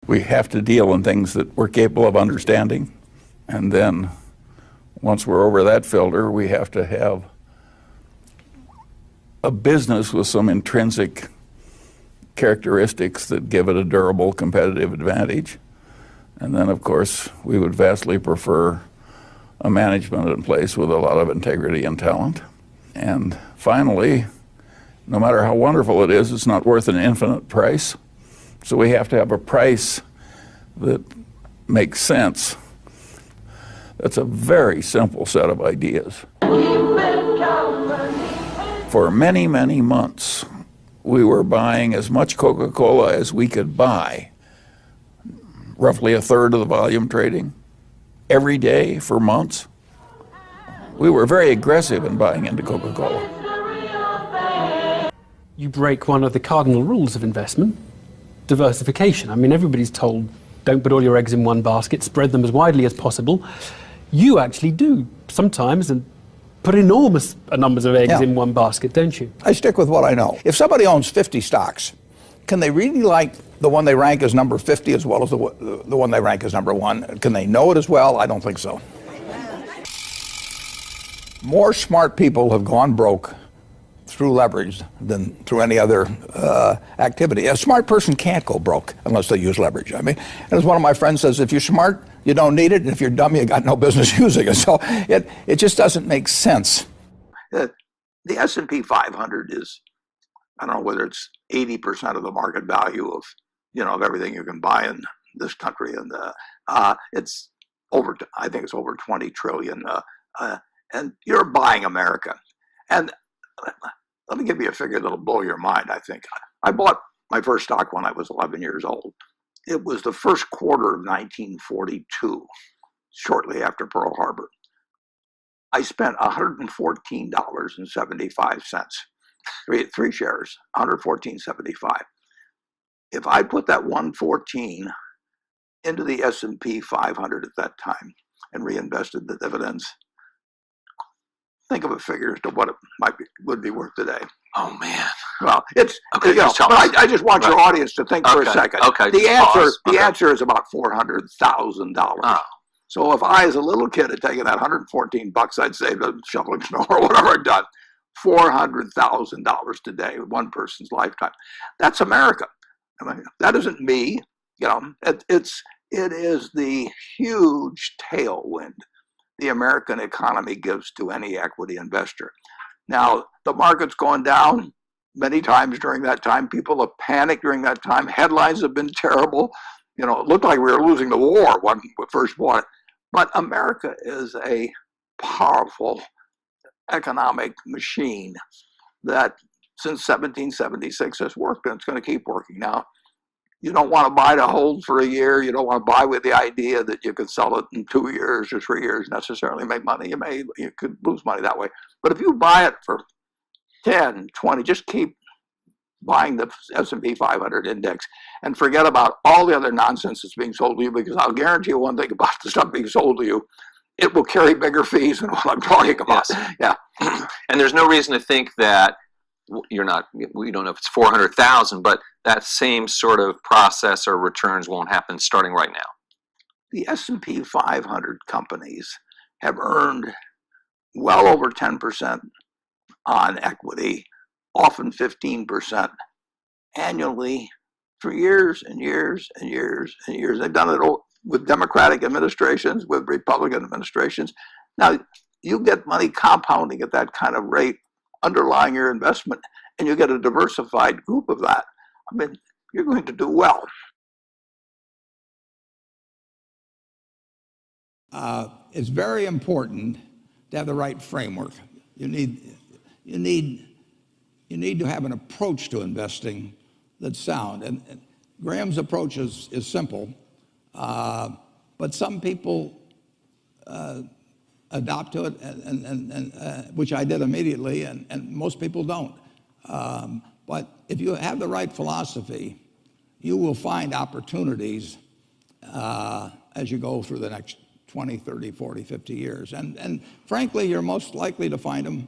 We have to deal in things that we're capable of understanding. And then once we're over that filter, we have to have a business with some intrinsic characteristics that give it a durable competitive advantage. And then, of course, we would vastly prefer a management in place with a lot of integrity and talent. And finally, no matter how wonderful it is, it's not worth an infinite price. So we have to have a price that makes sense. That's a very simple set of ideas. For many, many months, we were buying as much Coca-Cola as we could buy, roughly a third of the volume trading, every day for months. We were very aggressive in buying into Coca-Cola. You break one of the cardinal rules of investment, diversification. I mean, everybody's told, don't put all your eggs in one basket, spread them as widely as possible. You actually do sometimes, and put enormous numbers of eggs in one basket, don't you? I stick with what I know. If somebody owns 50 stocks, can they really like the one they rank as number 50 as well as the one they rank as number 1? Can they know it as well? I don't think so. More smart people have gone broke through leverage than through any other activity. A smart person can't go broke unless they use leverage. I mean, as one of my friends says, if you're smart, you don't need it, and if you're dumb, you got no business using it. So it just doesn't make sense. The S&P 500 is, I don't know whether it's 80% of the market value of, of everything you can buy in this country, and it's over, I think it's over 20 trillion, and you're buying America. And let me give you a figure that'll blow your mind, I think. I bought my first stock when I was 11 years old. It was the first quarter of 1942, shortly after Pearl Harbor. I spent $114.75. Three shares, $114.75. If I put that 114 into the S&P 500 at that time and reinvested the dividends, think of a figure as to what it would be worth today. Oh man! Well, it's okay. But I just want your audience to think for a second. Okay. The answer is about $400,000. So if I, as a little kid, had taken that 114 bucks I'd saved on shoveling snow or whatever I'd done, $400,000 today, one person's lifetime. That's America. I mean, that isn't me. It is the huge tailwind the American economy gives to any equity investor. Now, the market's gone down many times during that time. People have panicked during that time. Headlines have been terrible. It looked like we were losing the war when we first bought it. But America is a powerful economic machine that since 1776 has worked, and it's going to keep working. Now, you don't want to buy to hold for a year. You don't want to buy with the idea that you could sell it in 2 years or 3 years, necessarily make money. You could lose money that way. But if you buy it for 10, 20, just keep buying the S&P 500 index and forget about all the other nonsense that's being sold to you, because I'll guarantee you one thing about the stuff being sold to you: it will carry bigger fees than what I'm talking about. Yes. Yeah. And there's no reason to think that we don't know if it's 400,000, but that same sort of process or returns won't happen starting right now. The S&P 500 companies have earned well over 10% on equity, often 15% annually for years and years and years and years. They've done it with Democratic administrations, with Republican administrations. Now, you get money compounding at that kind of rate underlying your investment, and you get a diversified group of that. I mean, you're going to do well. It's very important to have the right framework. You need to have an approach to investing that's sound. And Graham's approach is simple, but some people adopt to it, and which I did immediately, and most people don't. But if you have the right philosophy, you will find opportunities as you go through the next 20, 30, 40, 50 years. And frankly, you're most likely to find them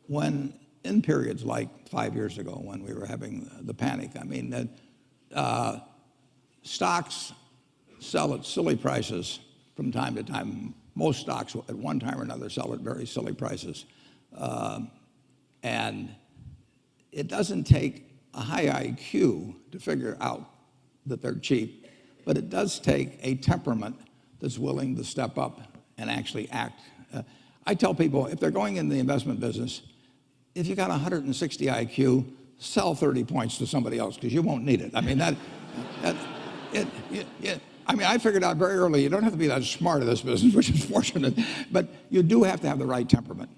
when in periods like 5 years ago when we were having the panic. I mean, stocks sell at silly prices from time to time. Most stocks at one time or another sell at very silly prices. And it doesn't take a high IQ to figure out that they're cheap, but it does take a temperament that's willing to step up and actually act. I tell people, if they're going in the investment business, if you got 160 IQ, sell 30 points to somebody else because you won't need it. I mean, I mean, I figured out very early, you don't have to be that smart in this business, which is fortunate, but you do have to have the right temperament.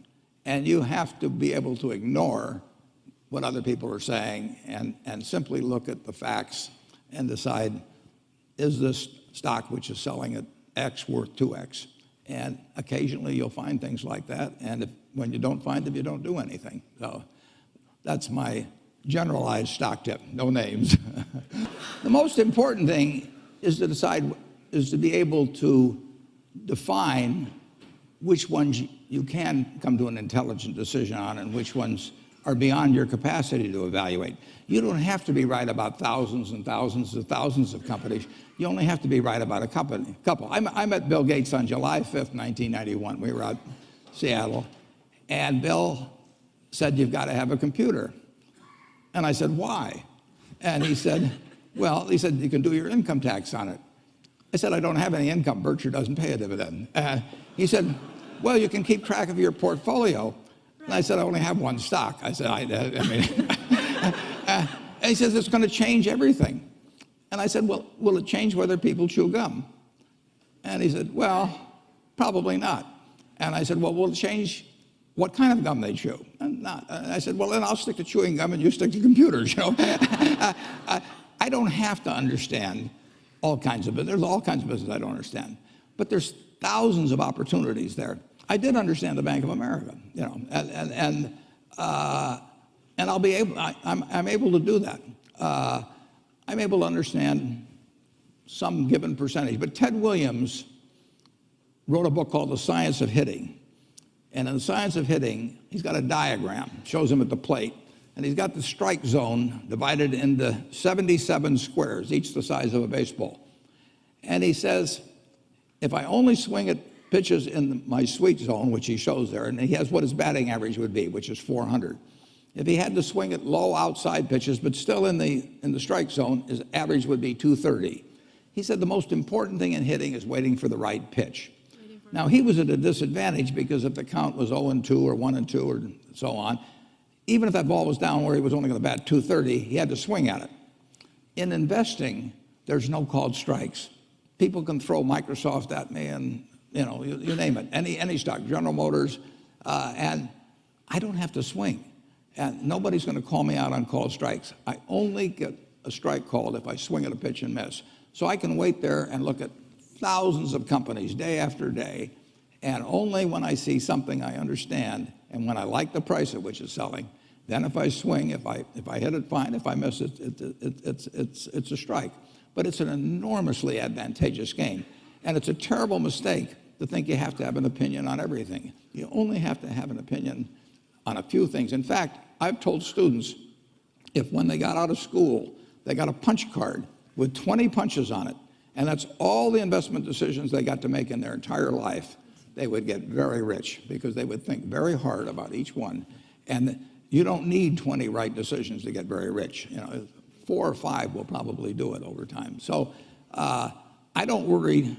And you have to be able to ignore what other people are saying and simply look at the facts and decide, is this stock which is selling at X worth 2X? And occasionally you'll find things like that. And when you don't find them, you don't do anything. So that's my generalized stock tip, no names. The most important thing is to be able to define which ones you can come to an intelligent decision on and which ones are beyond your capacity to evaluate. You don't have to be right about thousands and thousands and thousands of companies. You only have to be right about a couple. I met Bill Gates on July 5th, 1991. We were out in Seattle, and Bill said, "You've got to have a computer." And I said, "Why?" And he said, "Well," he said, "you can do your income tax on it." I said, "I don't have any income. Berkshire doesn't pay a dividend." He said, "Well, you can keep track of your portfolio." And I said, "I only have one stock." I said, I mean, and he says, "It's going to change everything." And I said, "Well, will it change whether people chew gum?" And he said, "Well, probably not." And I said, "Well, will it change what kind of gum they chew?" And not. And I said, "Well, then I'll stick to chewing gum and you stick to computers, you know." I don't have to understand all kinds of business. There's all kinds of business I don't understand. But there's thousands of opportunities there. I did understand the Bank of America, you know, and I'll be able. I'm able to do that. I'm able to understand some given percentage. But Ted Williams wrote a book called The Science of Hitting, and in The Science of Hitting, he's got a diagram, shows him at the plate, and he's got the strike zone divided into 77 squares, each the size of a baseball. And he says, if I only swing at pitches in my sweet zone, which he shows there, and he has what his batting average would be, which is 400. If he had to swing at low outside pitches, but still in the strike zone, his average would be 230. He said the most important thing in hitting is waiting for the right pitch. Now, he was at a disadvantage because if the count was 0-2 or 1-2 or so on, even if that ball was down where he was only going to bat 230, he had to swing at it. In investing, there's no called strikes. People can throw Microsoft at me and, you know, you name it, any stock, General Motors, and I don't have to swing. And nobody's going to call me out on called strikes. I only get a strike called if I swing at a pitch and miss. So I can wait there and look at thousands of companies day after day, and only when I see something I understand and when I like the price at which it's selling, then if I swing, if I hit it, fine. If I miss it, it's a strike. But it's an enormously advantageous game. And it's a terrible mistake to think you have to have an opinion on everything. You only have to have an opinion on a few things. In fact, I've told students, if when they got out of school, they got a punch card with 20 punches on it, and that's all the investment decisions they got to make in their entire life, they would get very rich because they would think very hard about each one. And you don't need 20 right decisions to get very rich. You know, 4 or 5 will probably do it over time. So I don't worry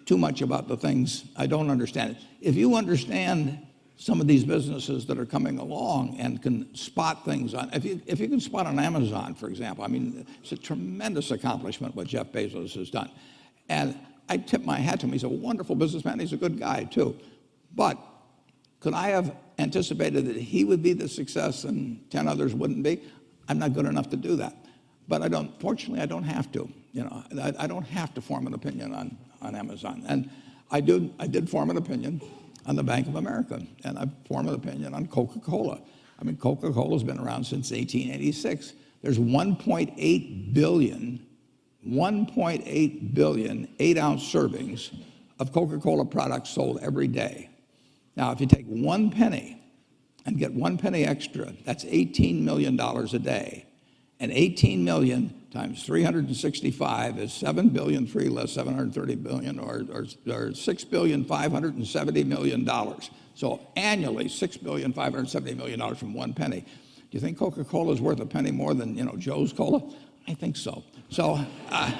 too much about the things I don't understand. If you understand some of these businesses that are coming along and can spot things on, if you can spot on Amazon, for example, I mean, it's a tremendous accomplishment what Jeff Bezos has done. And I tip my hat to him. He's a wonderful businessman. He's a good guy, too. But could I have anticipated that he would be the success and 10 others wouldn't be? I'm not good enough to do that. But fortunately, I don't have to. You know, I don't have to form an opinion on Amazon. And I did form an opinion on the Bank of America, and I formed an opinion on Coca-Cola. I mean, Coca-Cola's been around since 1886. There's 1.8 billion 8-ounce servings of Coca-Cola products sold every day. Now, if you take 1 penny and get 1 penny extra, that's $18 million a day. And 18 million times 365 is 7 billion, 3 less 730 billion, or $6,570,000,000. So annually, $6,570,000,000 from one penny. Do you think Coca-Cola is worth a penny more than, Joe's Cola? I think so. So, and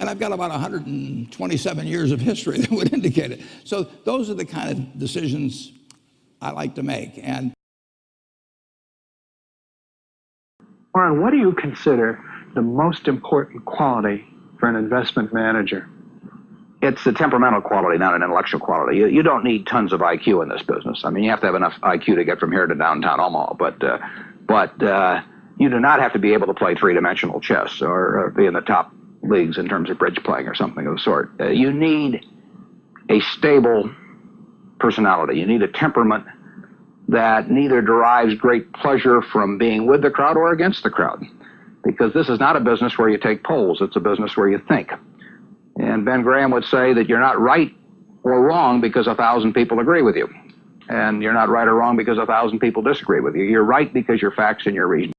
I've got about 127 years of history that would indicate it. So those are the kind of decisions I like to make. And Warren, what do you consider the most important quality for an investment manager? It's a temperamental quality, not an intellectual quality. You don't need tons of IQ in this business. I mean, you have to have enough IQ to get from here to downtown Omaha, but you do not have to be able to play three-dimensional chess or be in the top leagues in terms of bridge playing or something of the sort. You need a stable personality. You need a temperament that neither derives great pleasure from being with the crowd or against the crowd. Because this is not a business where you take polls, it's a business where you think. And Ben Graham would say that you're not right or wrong because 1,000 people agree with you. And you're not right or wrong because 1,000 people disagree with you. You're right because your facts and your reason.